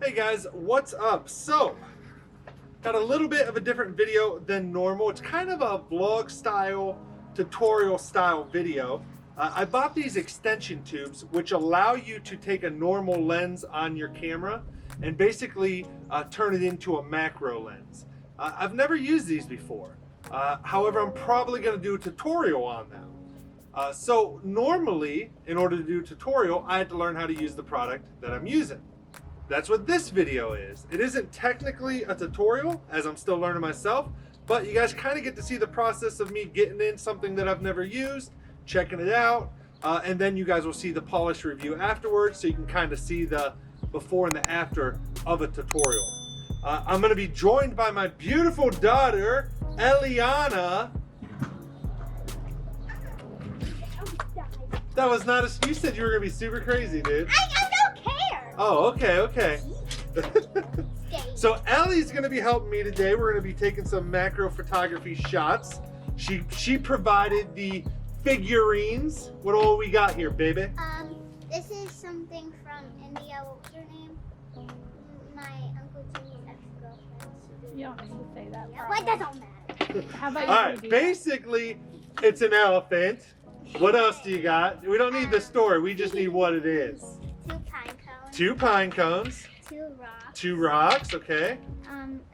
Hey guys, what's up? So, got a little bit of a different video than normal. It's kind of a vlog style, tutorial style video. I bought these extension tubes which allow you to take a normal lens on your camera and basically turn it into a macro lens. I've never used these before. However, I'm probably going to do a tutorial on them. So normally, in order to do a tutorial, I had to learn how to use the product that I'm using. That's what this video is. It isn't technically a tutorial, as I'm still learning myself, but you guys kind of get to see the process of me getting in something that I've never used, checking it out, and then you guys will see the polish review afterwards, so you can kind of see the before and the after of a tutorial. I'm going to be joined by my beautiful daughter, Eliana. That was not a... You said you were going to be super crazy, dude. I don't care. Oh, okay. So Ellie's going to be helping me today. We're going to be taking some macro photography shots. She provided the figurines. What all we got here, baby? This is something from India. What was her name? My Uncle Jimmy's ex-girlfriend. You don't need to say that. Yeah, well, it doesn't matter. How about All you right, do that? basically, it's an elephant. What else do you got? We don't need the story. We just need what it is. Two pine cones. 2 pine cones. 2 rocks. 2 rocks, okay.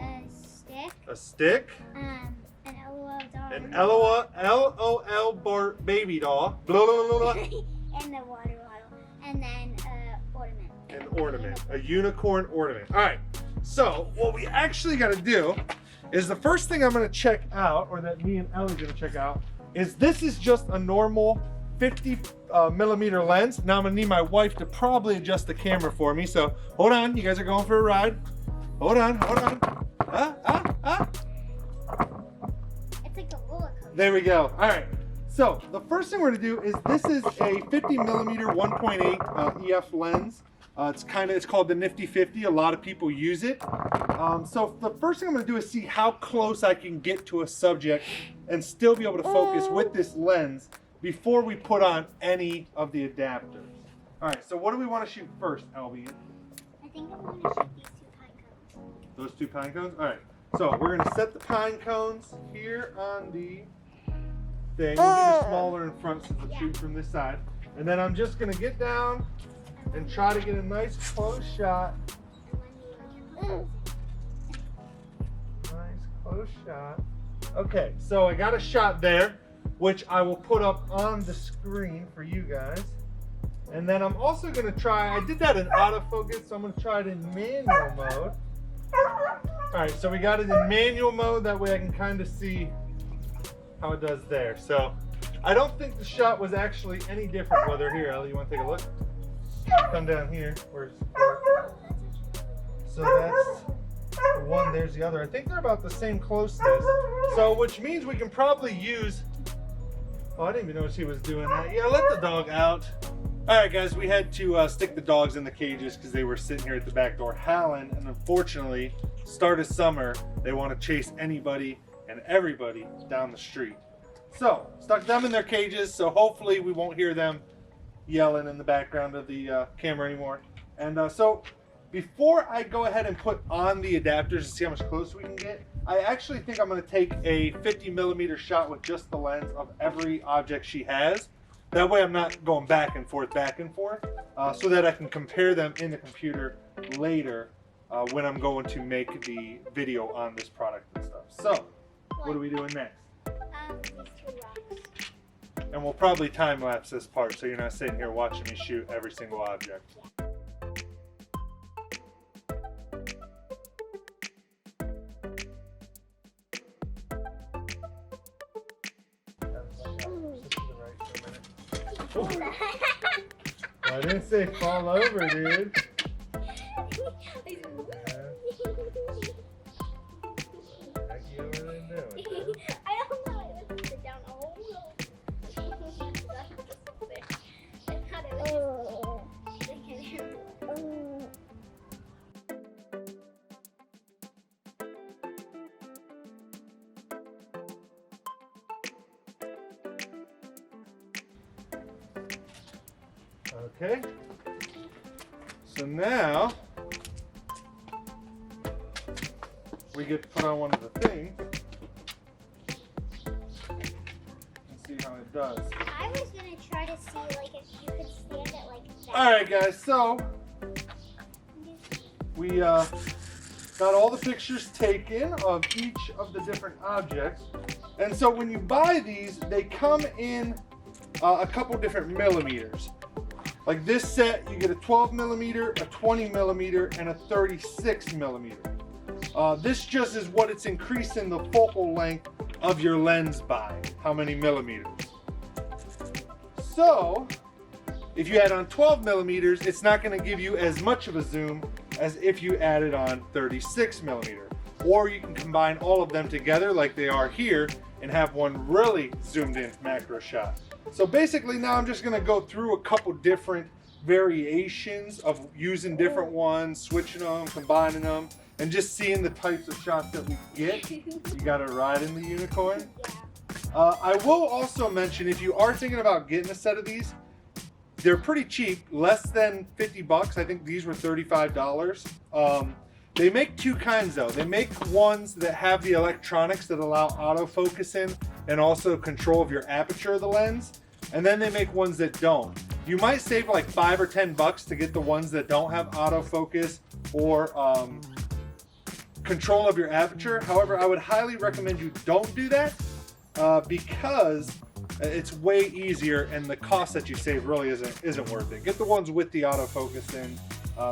A stick. A stick. An LOL doll. An LOL baby doll. Blah, blah, blah, blah. And the water bottle. And then ornament. An ornament. A unicorn ornament. All right. So what we actually got to do is the first thing I'm going to check out, or that me and Ellie going to check out, is this is just a normal 50 millimeter lens. Now I'm gonna need my wife to probably adjust the camera for me. So hold on, you guys are going for a ride. Hold on. It's like a roller coaster. There we go. All right. So the first thing we're gonna do is this is a 50 millimeter 1.8 EF lens. It's called the Nifty 50. A lot of people use it. So the first thing I'm gonna do is see how close I can get to a subject and still be able to focus with this lens before we put on any of the adapters. All right, so what do we want to shoot first, Albie? I think I'm going to shoot these 2 pine cones. Those 2 pine cones? All right, so we're going to set the pine cones here on the thing. We'll do the smaller in front since it's shooting from this side. And then I'm just going to get down and try to get a nice close shot. Nice close shot. Okay, so I got a shot there, which I will put up on the screen for you guys. And then I'm also going to try, I did that in autofocus, so I'm going to try it in manual mode. Alright, so we got it in manual mode, that way I can kind of see how it does there. So I don't think the shot was actually any different. Whether here, Ellie, you want to take a look? Come down here. So that's the one, there's the other. I think they're about the same closeness. So which means we can probably use... Oh, I didn't even know she was doing that. Yeah, let the dog out. All right, guys, we had to stick the dogs in the cages because they were sitting here at the back door howling. And unfortunately, start of summer, they want to chase anybody and everybody down the street. So, stuck them in their cages, so hopefully we won't hear them yelling in the background of the camera anymore. And so, before I go ahead and put on the adapters to see how much closer we can get, I actually think I'm going to take a 50 millimeter shot with just the lens of every object she has. That way I'm not going back and forth, so that I can compare them in the computer later when I'm going to make the video on this product and stuff. So, what are we doing next? These 2 rocks. And we'll probably time lapse this part so you're not sitting here watching me shoot every single object. I didn't say fall over, dude. I don't know. Let's sit down. Okay. So now we get to put on one of the things and see how it does. I was gonna try to see like if you could stand it like that. All right, guys. So we got all the pictures taken of each of the different objects, and so when you buy these, they come in a couple different millimeters. Like this set, you get a 12 millimeter, a 20 millimeter, and a 36 millimeter. This just is what it's increasing the focal length of your lens by, how many millimeters. So, if you add on 12 millimeters, it's not going to give you as much of a zoom as if you added on 36 millimeter. Or you can combine all of them together like they are here and have one really zoomed in macro shot. So basically now I'm just going to go through a couple different variations of using different ones, switching them, combining them, and just seeing the types of shots that we get. You got to ride in the unicorn. I will also mention, if you are thinking about getting a set of these, they're pretty cheap, less than 50 bucks. I think these were $35. They make two kinds though. They make ones that have the electronics that allow autofocusing and also control of your aperture of the lens. And then they make ones that don't. You might save like 5 or 10 bucks to get the ones that don't have autofocus or control of your aperture. However, I would highly recommend you don't do that because it's way easier and the cost that you save really isn't worth it. Get the ones with the autofocus and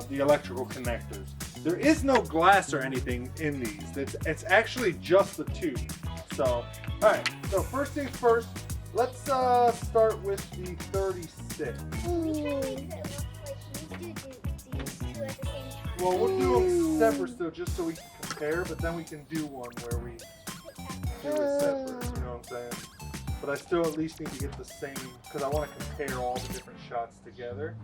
the electrical connectors. There is no glass or anything in these. It's actually just the tube. So, all right. So first things first, let's start with the 36. Well, we'll do them separate still, just so we can compare. But then we can do one where we do it separate. You know what I'm saying? But I still at least need to get the same, because I want to compare all the different shots together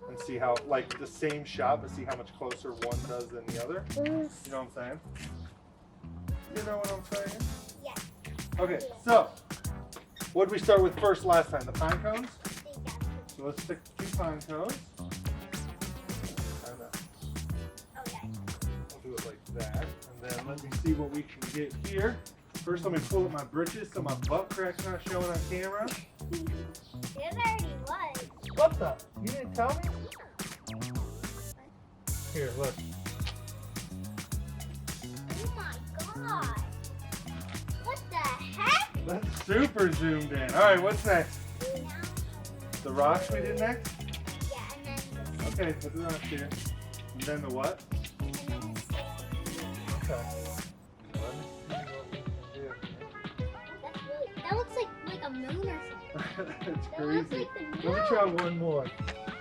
and see how, like the same shot, but see how much closer one does than the other. You know what I'm saying? You know what I'm saying? Yeah. Okay, so what did we start with first last time? The pine cones? So let's stick 2 pine cones. I'll do it like that. And then let me see what we can get here. First, let me pull up my britches so my butt crack's not showing on camera. It already was. What the? You didn't tell me? Here, look. Oh my god. What the heck? That's super zoomed in. All right, what's next? The rocks we did next? Yeah, and then the Okay, put the rocks here. And then the what? and then the Okay. That looks like a moon or something. It's That crazy. looks like the moon. Let me try one more.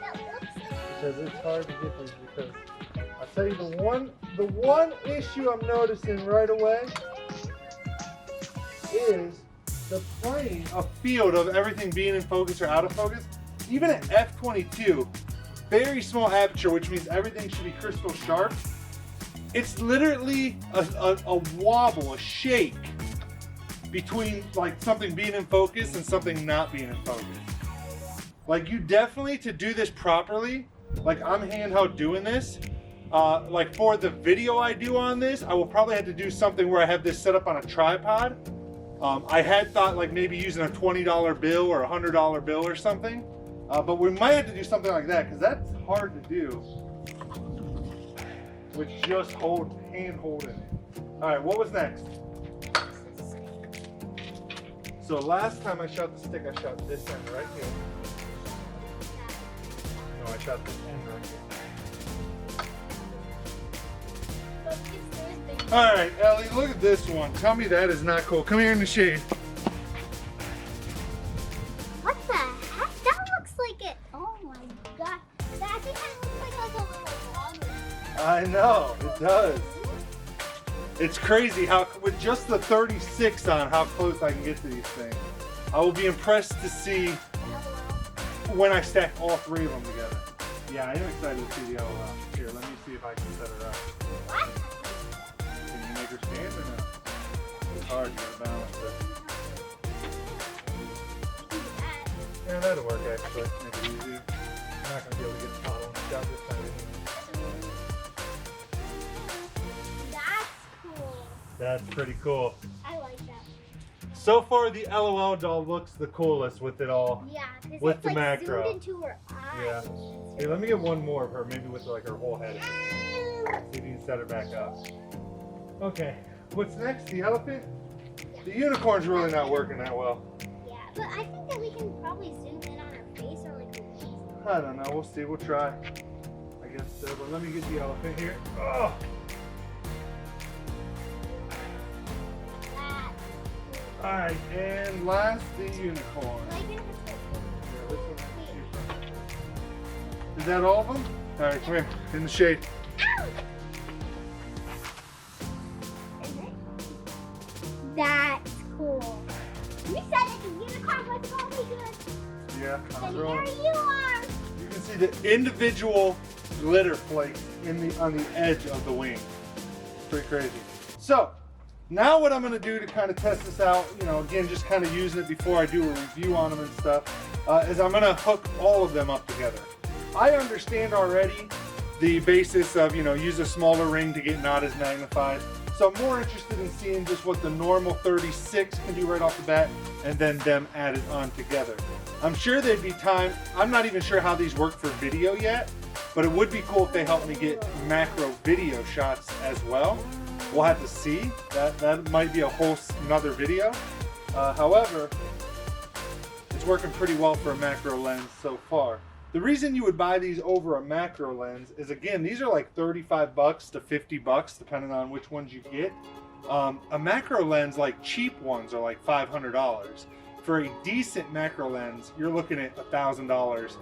That looks like Because it's hard to get these because I'll tell you the one issue I'm noticing right away is the playing a field of everything being in focus or out of focus. Even at f/22, very small aperture, which means everything should be crystal sharp. It's literally a wobble, a shake between like something being in focus and something not being in focus. Like you definitely, to do this properly, like I'm handheld doing this, like for the video I do on this, I will probably have to do something where I have this set up on a tripod. I had thought like maybe using a $20 bill or a $100 bill or something, but we might have to do something like that because that's hard to do with just hand holding it. All right, what was next? So last time I shot the stick, I shot this end right here. No, I shot this end right here. All right, Ellie, look at this one. Tell me that is not cool. Come here in the shade. What the heck? That looks like it. Oh my god. That actually kind of looks like a little longer. I know, it does. It's crazy how, with just the 36 on, how close I can get to these things. I will be impressed to see when I stack all 3 of them together. Yeah, I am excited to see the LOL. Here, let me see if I can set her up. What? Can you make her stand or no? It's hard, you gotta balance it. Yeah, that'll work actually. Make it easy. I'm not gonna be able to get the bottle and shot this time. That's cool. That's pretty cool. I like that. So far, the LOL doll looks the coolest with it all. Yeah, because With it's the like macro. zoomed into her eyes. Yeah. Here, let me get one more of her, maybe with like her whole head. See if you can set her back up. Okay. What's next? The elephant? Yeah. The unicorn's really not working that well. Yeah, but I think that we can probably zoom in on her face or like her face. I don't know. We'll see. We'll try. I guess so. But let me get the elephant here. Oh. That. All right, and last, the unicorn. Like in her face. Yeah, this one has to choose from. Is that all of them? All right, come here, in the shade. Ow! Is it? That's cool. You said that the unicorn was only good. Yeah, I'm And throwing. here you are. You can see the individual glitter flakes on the edge of the wing. Pretty crazy. So, now what I'm going to do to kind of test this out, you know, again, just kind of using it before I do a review on them and stuff, is I'm going to hook all of them up together. I understand already the basis of, you know, use a smaller ring to get not as magnified. So I'm more interested in seeing just what the normal 36 can do right off the bat and then them added on together. I'm sure there'd be time, I'm not even sure how these work for video yet, but it would be cool if they helped me get macro video shots as well. We'll have to see. That might be a whole another video. However, it's working pretty well for a macro lens so far. The reason you would buy these over a macro lens is, again, these are like 35 bucks to 50 bucks depending on which ones you get. A macro lens, like cheap ones, are like $500. For a decent macro lens, you're looking at $1,000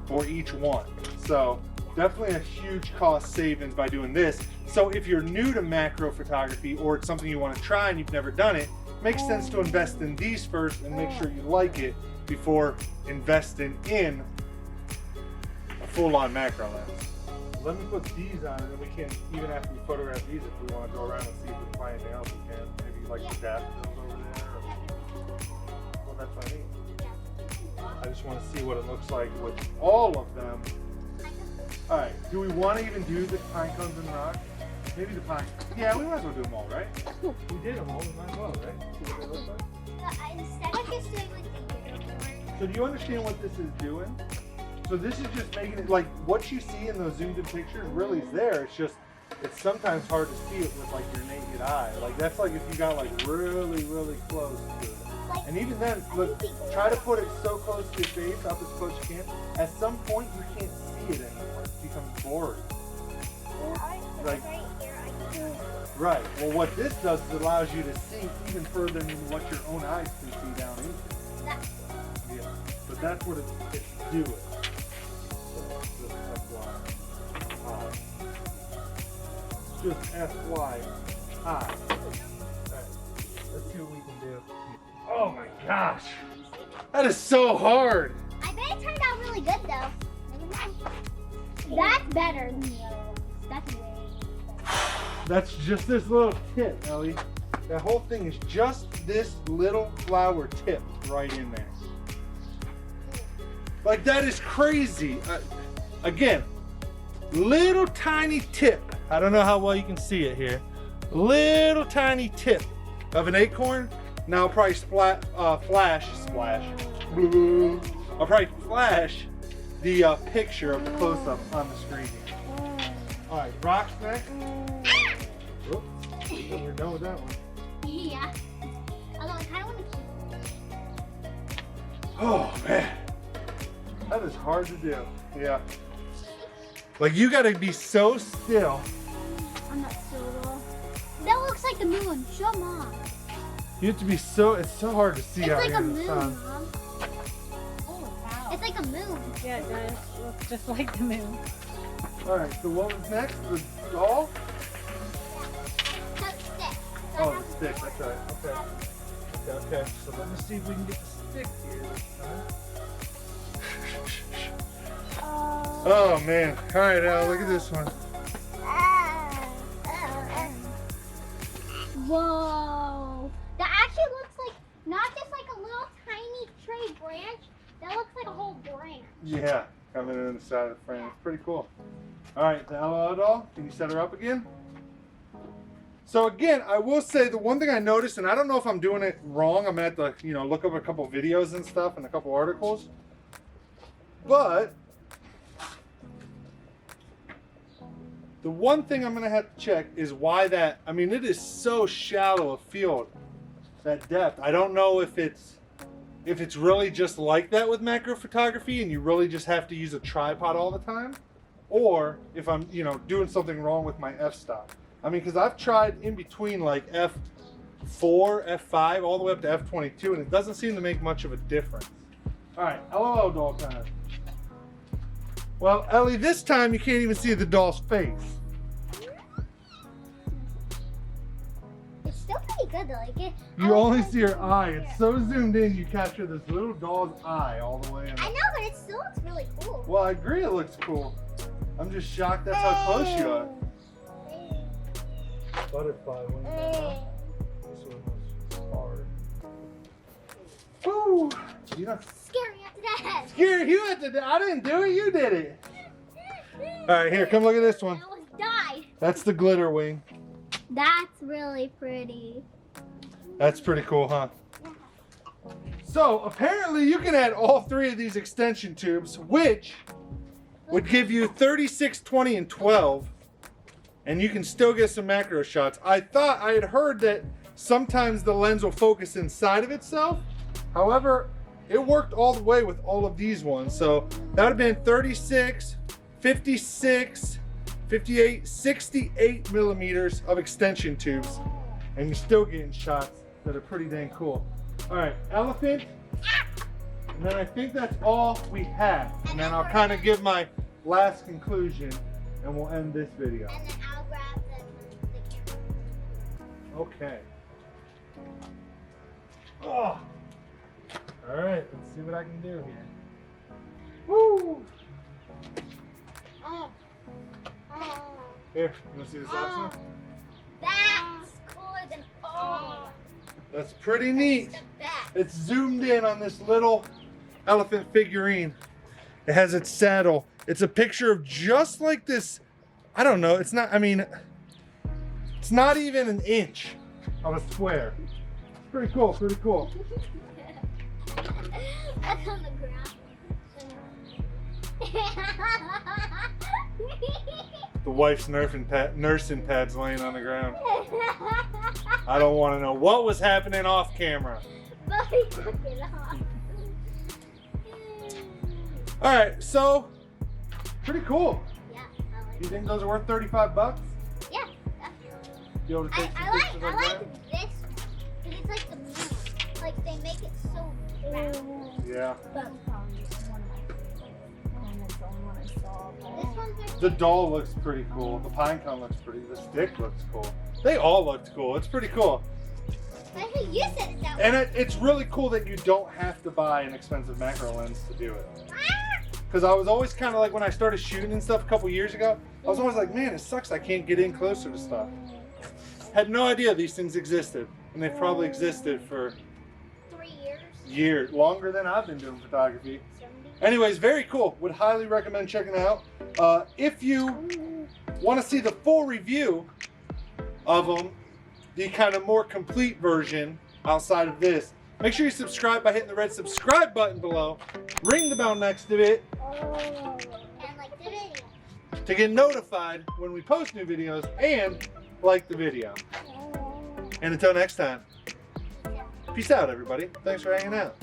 for each one. So definitely a huge cost savings by doing this. So if you're new to macro photography or it's something you want to try and you've never done it, it makes sense to invest in these first and make sure you like it before investing in a full-on macro lens. Let me put these on and then we can, even after we photograph these, if we want to go around and see if we can find anything else we can. Maybe like the daffodils over there. Well, that's what I mean. I just want to see what it looks like with all of them. All right, do we want to even do the pine cones and rock? Maybe the pine. Yeah, we might as well do them all, right? We did them all, we might as well, right? See what they look like. Instead of just doing like the unicorn. So do you understand what this is doing? So this is just making it, like what you see in those zoomed in pictures really is there. It's just, it's sometimes hard to see it with like your naked eye. Like that's like if you got like really, really close to it. And even then, look, try to put it so close to your face, up as close as you can. At some point, you can't see it anymore. It becomes blurry. Like, right. Well, what this does is it allows you to see even further than what your own eyes can see down into. Yeah. But that's what it's doing. So, just FYI. Alright. Let's see what we can do. Oh my gosh. That is so hard. I bet it turned out really good though. That's better than the other ones. That's way better. That's just this little tip, Ellie. That whole thing is just this little flower tip right in there. Like that is crazy. Again, little tiny tip. I don't know how well you can see it here. Little tiny tip of an acorn. Now I'll probably flash the picture of the close-up on the screen here. All right, rocks next. Oops, we're done with that one. Yeah. Although I kind of want to keep. Oh man, that is hard to do. Yeah. Like you gotta be so still. I'm not still at all. That looks like the moon. Show Mom. You have to be so, it's so hard to see It's out like here a in the moon, sun. Mom. Oh, wow. It's like a moon. Yeah, it does. It looks just like the moon. All right, so what was next? The doll? So stick. Oh, the stick, that's right. Okay. Okay, so let me see if we can get the stick here this time. Oh man. All right, Al, look at this one. Whoa. That actually looks like not just like a little tiny tree branch. That looks like a whole branch. Yeah, coming in the side of the frame. It's pretty cool. All right, the LOL doll, can you set her up again? So again, I will say the one thing I noticed, and I don't know if I'm doing it wrong. I'm at the, look up a couple videos and stuff and a couple articles. But the one thing I'm gonna have to check is why that, it is so shallow a field, that depth. I don't know if it's really just like that with macro photography and you really just have to use a tripod all the time, or if I'm, doing something wrong with my f-stop. Because I've tried in between like f4, f5, all the way up to f22, and it doesn't seem to make much of a difference. All right, LOL doll time. Well, Ellie, this time you can't even see the doll's face. It's still pretty good though. You only see her eye. It's so zoomed in, you capture this little doll's eye all the way in. I know, but it still looks really cool. Well, I agree it looks cool. I'm just shocked that's how close you are. Butterfly wings. This one was hard. Woo! Scary after that. Scary you had to do. I didn't do it, you did it. Alright, here, come look at this one. I almost died. That's the glitter wing. That's really pretty. That's pretty cool, huh? So apparently you can add all three of these extension tubes, which would give you 36, 20, and 12. And you can still get some macro shots. I had heard that sometimes the lens will focus inside of itself. However, it worked all the way with all of these ones. So that would have been 36, 56, 58, 68 millimeters of extension tubes. And you're still getting shots that are pretty dang cool. All right, elephant. And then I think that's all we have. And then I'll kind of give my last conclusion and we'll end this video. And then I'll grab the camera. Okay. Oh. All right, let's see what I can do here. Woo! Oh. Oh. Here, you want to see this last one? That's cooler than all. That's pretty neat. The best. It's zoomed in on this little elephant figurine. It has its saddle. It's a picture of just like this. I don't know. It's not, it's not even an inch of a square. It's pretty cool, pretty cool. That's on the ground. The wife's nursing pad's laying on the ground. I don't want to know what was happening off camera. Bobby took it off. All right, so pretty cool. Yeah, I like You it. think those are worth 35 bucks? Yeah, definitely. You able to take some I pictures like that? this because it's like the moon. Like they make it so round. Yeah. That's probably one of my favorites. And it's the only one I saw. This one's The doll looks pretty cool. The pine cone looks pretty. The stick looks cool. They all looked cool. It's pretty cool. I think you said it that way. And it's really cool that you don't have to buy an expensive macro lens to do it. Because I was always kind of like, when I started shooting and stuff a couple years ago, I was always like, man, it sucks I can't get in closer to stuff. Had no idea these things existed. And they've probably existed for 3 years. years, longer than I've been doing photography. 70. Anyways, very cool. Would highly recommend checking it out. If you want to see the full review of them, the kind of more complete version outside of this, make sure you subscribe by hitting the red subscribe button below. Ring the bell next to it And like the video. to get notified when we post new videos, and like the video. And until next time, peace out, everybody. Thanks for hanging out.